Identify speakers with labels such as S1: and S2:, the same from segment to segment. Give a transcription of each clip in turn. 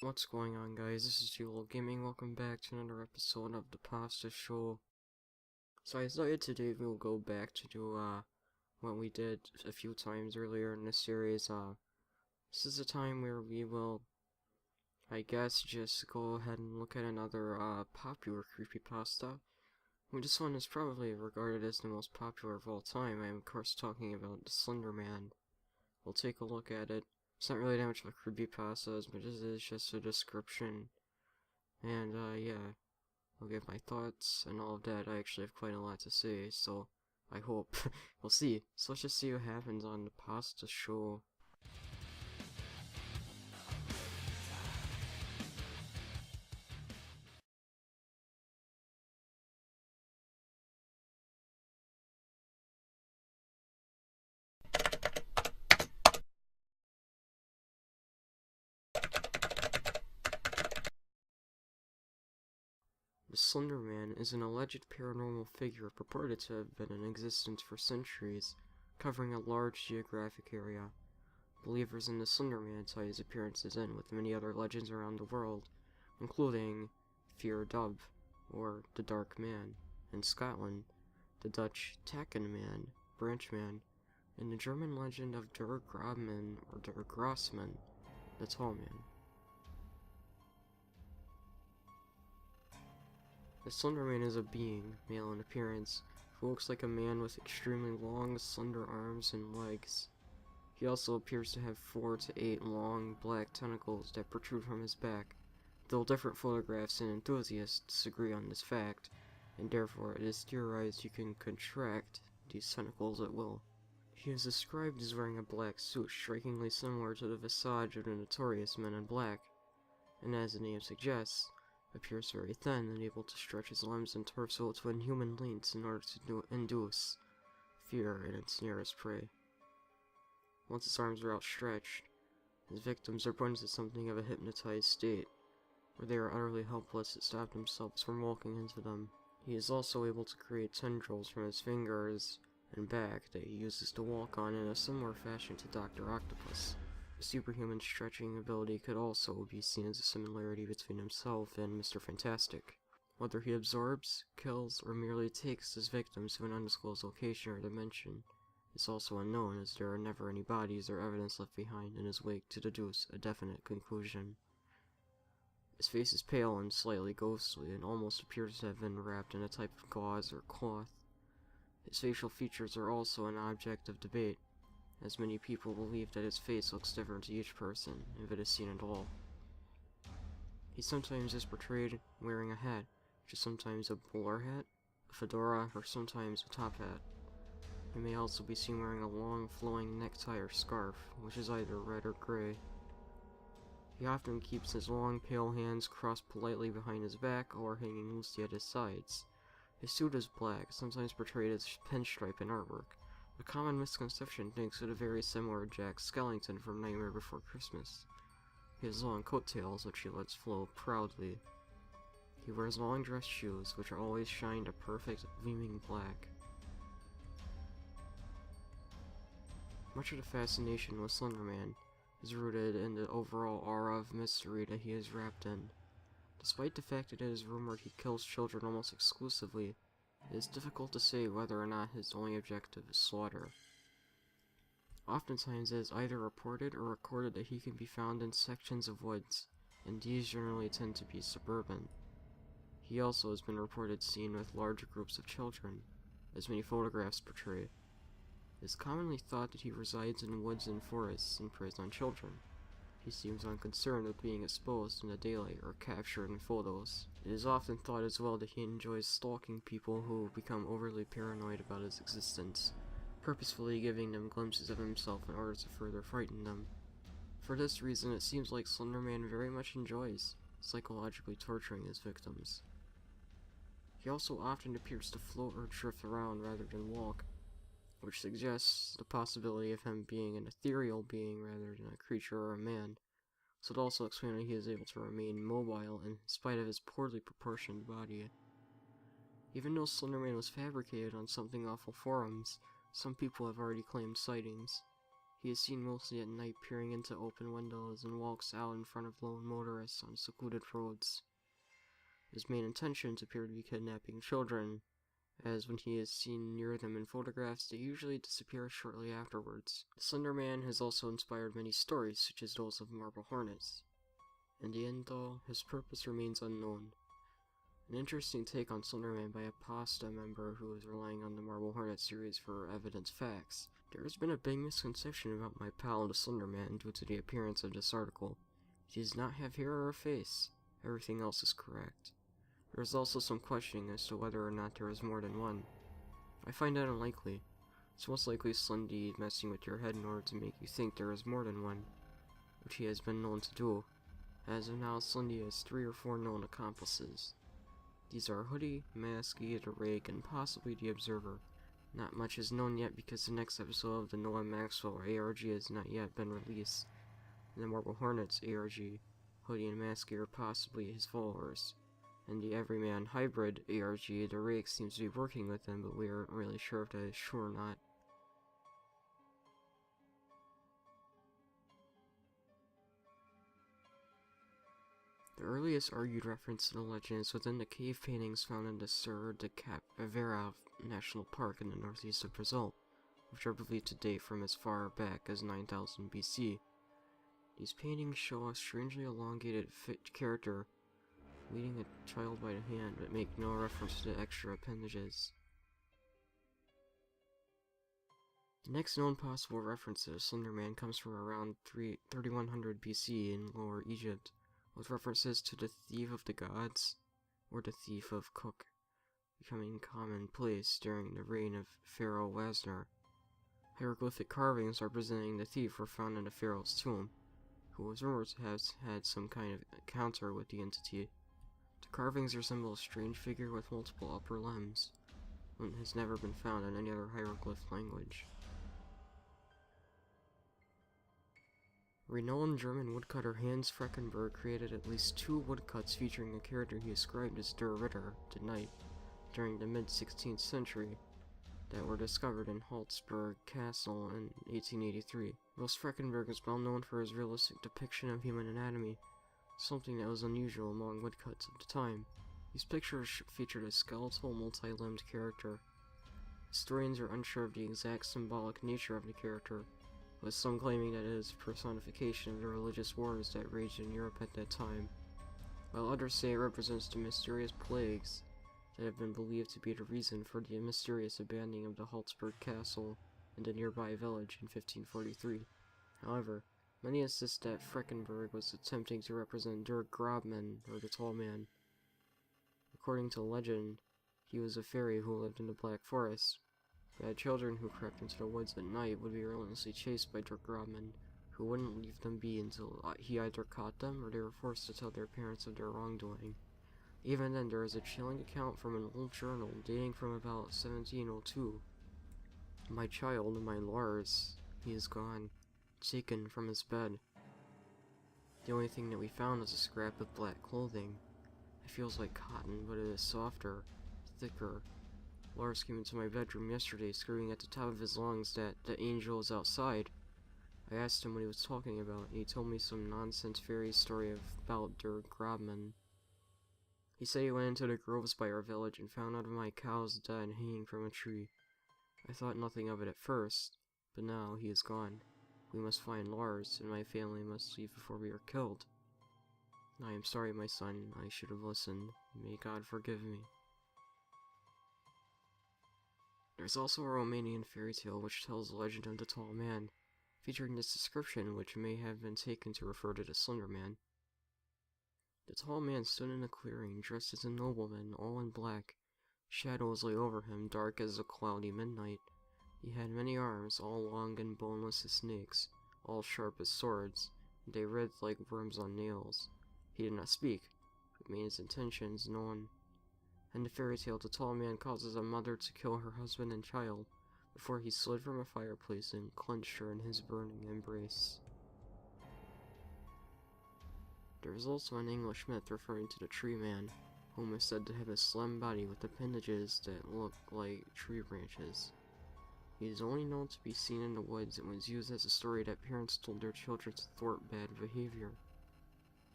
S1: What's going on, guys? This is Dual Gaming. Welcome back to another episode of the Pasta Show. So I decided today we'll go back to do what we did a few times earlier in this series. This is a time where we will, I guess, just go ahead and look at another popular creepypasta. This one is probably regarded as the most popular of all time. I am of course talking about the Slender Man. We'll take a look at it. It's not really that much of a creepypasta, but it is just a description. And, yeah, I'll give my thoughts and all of that. I actually have quite a lot to say, so I hope. We'll see. So let's just see what happens on the Pasta Show. The Slender Man is an alleged paranormal figure purported to have been in existence for centuries, covering a large geographic area. Believers in the Slender Man tie his appearances in with many other legends around the world, including Fear Dub, or the Dark Man, in Scotland, the Dutch Taken Man, Branch Man, and the German legend of Der Grabman, or Der Grossman, the Tall Man. The Slender Man is a being, male in appearance, who looks like a man with extremely long, slender arms and legs. He also appears to have 4 to 8 long, black tentacles that protrude from his back, though different photographs and enthusiasts disagree on this fact, and therefore it is theorized you can contract these tentacles at will. He is described as wearing a black suit strikingly similar to the visage of the notorious Men in Black, and as the name suggests, appears very thin and able to stretch his limbs and torso to inhuman lengths in order to induce fear in its nearest prey. Once his arms are outstretched, his victims are put into something of a hypnotized state, where they are utterly helpless to stop themselves from walking into them. He is also able to create tendrils from his fingers and back that he uses to walk on in a similar fashion to Dr. Octopus. The superhuman stretching ability could also be seen as a similarity between himself and Mr. Fantastic. Whether he absorbs, kills, or merely takes his victims to an undisclosed location or dimension is also unknown, as there are never any bodies or evidence left behind in his wake to deduce a definite conclusion. His face is pale and slightly ghostly, and almost appears to have been wrapped in a type of gauze or cloth. His facial features are also an object of debate, as many people believe that his face looks different to each person, if it is seen at all. He sometimes is portrayed wearing a hat, which is sometimes a bowler hat, a fedora, or sometimes a top hat. He may also be seen wearing a long, flowing necktie or scarf, which is either red or gray. He often keeps his long, pale hands crossed politely behind his back or hanging loosely at his sides. His suit is black, sometimes portrayed as pinstripe in artwork. A common misconception thinks it a very similar Jack Skellington from Nightmare Before Christmas. He has long coattails, which he lets flow proudly. He wears long dress shoes, which are always shined a perfect, gleaming black. Much of the fascination with Slender Man is rooted in the overall aura of mystery that he is wrapped in. Despite the fact that it is rumored he kills children almost exclusively, it is difficult to say whether or not his only objective is slaughter. Oftentimes it is either reported or recorded that he can be found in sections of woods, and these generally tend to be suburban. He also has been reported seen with larger groups of children, as many photographs portray. It is commonly thought that he resides in woods and forests and preys on children. He seems unconcerned with being exposed in the daylight or captured in photos. It is often thought as well that he enjoys stalking people who become overly paranoid about his existence, purposefully giving them glimpses of himself in order to further frighten them. For this reason, it seems like Slender Man very much enjoys psychologically torturing his victims. He also often appears to float or drift around rather than walk, which suggests the possibility of him being an ethereal being rather than a creature or a man. So it also explains why he is able to remain mobile in spite of his poorly proportioned body. Even though Slender Man was fabricated on Something Awful forums, some people have already claimed sightings. He is seen mostly at night peering into open windows and walks out in front of lone motorists on secluded roads. His main intentions appear to be kidnapping children, as when he is seen near them in photographs, they usually disappear shortly afterwards. The Slender Man has also inspired many stories, such as those of marble hornets. In the end, though, his purpose remains unknown. An interesting take on Slender Man by a Pasta member who is relying on the Marble Hornet series for evidence facts. There has been a big misconception about my pal the Slender Man due to the appearance of this article. He does not have hair or a face. Everything else is correct. There is also some questioning as to whether or not there is more than one. I find that unlikely. It's most likely Slendy messing with your head in order to make you think there is more than one, which he has been known to do. As of now, Slendy has 3 or 4 known accomplices. These are Hoodie, Masky, the Rake, and possibly the Observer. Not much is known yet because the next episode of the Noah Maxwell ARG has not yet been released. In the Marble Hornets ARG, Hoodie and Masky are possibly his followers. In the Everyman Hybrid ARG, the Rake seems to be working with them, but we aren't really sure if that is true or not. The earliest argued reference to the legend is within the cave paintings found in the Serra de Capivara National Park in the northeast of Brazil, which are believed to date from as far back as 9000 BC. These paintings show a strangely elongated character leading a child by the hand, but make no reference to the extra appendages. The next known possible reference to the Slender Man comes from around 3100 BC in Lower Egypt, with references to the Thief of the Gods, or the Thief of Cook, becoming commonplace during the reign of Pharaoh Wasner. Hieroglyphic carvings representing the thief were found in the pharaoh's tomb, who was rumored to have had some kind of encounter with the entity. The carvings resemble a strange figure with multiple upper limbs, one has never been found in any other hieroglyph language. Renowned German woodcutter Hans Freckenberg created at least 2 woodcuts featuring a character he described as Der Ritter, the Knight, during the mid-16th century, that were discovered in Holzberg Castle in 1883. While Freckenberg is well known for his realistic depiction of human anatomy, something that was unusual among woodcuts of the time. These pictures featured a skeletal, multi-limbed character. Historians are unsure of the exact symbolic nature of the character, with some claiming that it is a personification of the religious wars that raged in Europe at that time, while others say it represents the mysterious plagues that have been believed to be the reason for the mysterious abandoning of the Holzberg Castle and the nearby village in 1543. However, many insist that Freckenberg was attempting to represent Der Grabmann, or the Tall Man. According to legend, he was a fairy who lived in the Black Forest. Bad children who crept into the woods at night would be relentlessly chased by Der Grabmann, who wouldn't leave them be until he either caught them or they were forced to tell their parents of their wrongdoing. Even then, there is a chilling account from an old journal dating from about 1702. My child, my Lars, he is gone, taken from his bed. The only thing that we found was a scrap of black clothing. It feels like cotton, but it is softer, thicker. Lars came into my bedroom yesterday screaming at the top of his lungs that the angel is outside. I asked him what he was talking about, and he told me some nonsense fairy story about Der Grabmann. He said he went into the groves by our village and found one of my cows dead hanging from a tree. I thought nothing of it at first, but now he is gone. We must find Lars, and my family must leave before we are killed. I am sorry, my son. I should have listened. May God forgive me. There's also a Romanian fairy tale which tells the legend of the Tall Man, featuring this description which may have been taken to refer to the Slender Man. The tall man stood in a clearing, dressed as a nobleman, all in black. Shadows lay over him, dark as a cloudy midnight. He had many arms, all long and boneless as snakes, all sharp as swords. They writhed like worms on nails. He did not speak, but made his intentions known. In the fairy tale, the tall man causes a mother to kill her husband and child, before he slid from a fireplace and clenched her in his burning embrace. There is also an English myth referring to the tree man, whom is said to have a slim body with appendages that look like tree branches. He is only known to be seen in the woods and was used as a story that parents told their children to thwart bad behavior.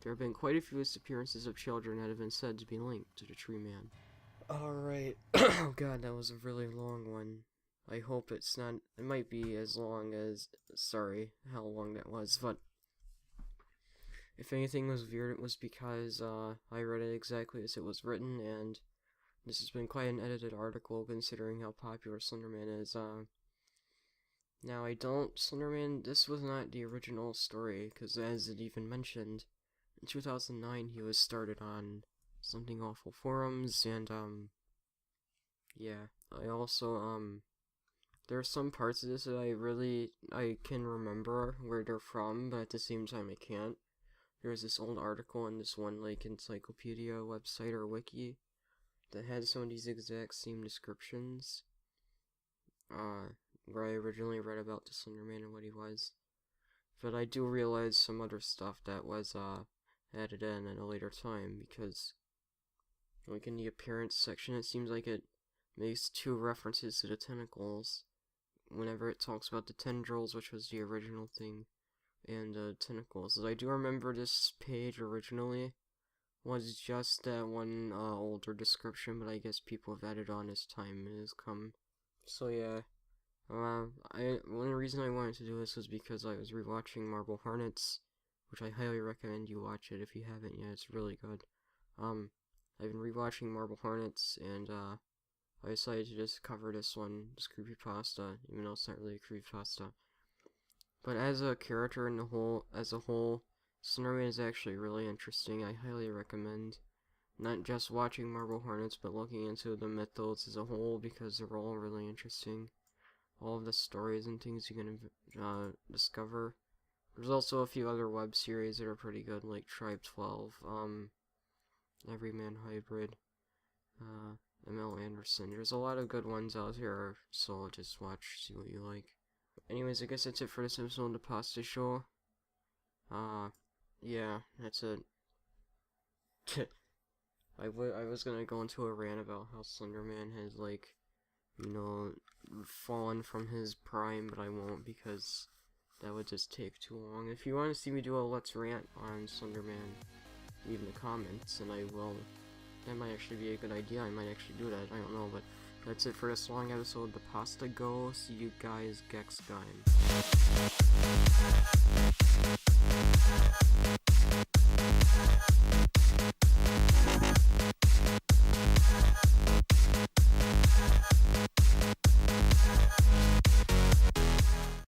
S1: There have been quite a few disappearances of children that have been said to be linked to the Tree Man. Alright. Oh god, that was a really long one. I hope it's not. It might be as long as. Sorry how long that was, but. If anything was weird, it was because I read it exactly as it was written, and this has been quite an edited article considering how popular Slender Man is. Now Slender Man, this was not the original story, because as it even mentioned, in 2009 he was started on Something Awful forums, and yeah. I also, there are some parts of this that I can remember where they're from, but at the same time I can't. There's this old article in this one, like, encyclopedia website or wiki that had some of these exact same descriptions, where I originally read about the Slender Man and what he was. But I do realize some other stuff that was, added in at a later time, because, like, in the appearance section, it seems like it makes 2 references to the tentacles whenever it talks about the tendrils, which was the original thing, and tentacles. I do remember this page originally was just that one older description, but I guess people have added on as time has come. So yeah, one reason I wanted to do this was because I was rewatching Marble Hornets, which I highly recommend you watch it if you haven't yet. It's really good. I've been rewatching Marble Hornets, and I decided to just cover this one, this creepypasta, even though it's not really a creepypasta. But as a character as a whole, Slender Man is actually really interesting. I highly recommend not just watching Marble Hornets, but looking into the mythos as a whole, because they're all really interesting. All of the stories and things you can discover. There's also a few other web series that are pretty good, like Tribe 12, Everyman Hybrid, M.L. Anderson. There's a lot of good ones out here, so just watch, see what you like. Anyways, I guess that's it for this episode of the Pasta Show. Yeah, that's it. I was gonna go into a rant about how Slender Man has, like, you know, fallen from his prime, but I won't, because that would just take too long. If you want to see me do a Let's Rant on Slender Man, leave in the comments, and I will. That might actually be a good idea. I might actually do that. I don't know, but that's it for this long episode of the Pasta Go. See you guys next time.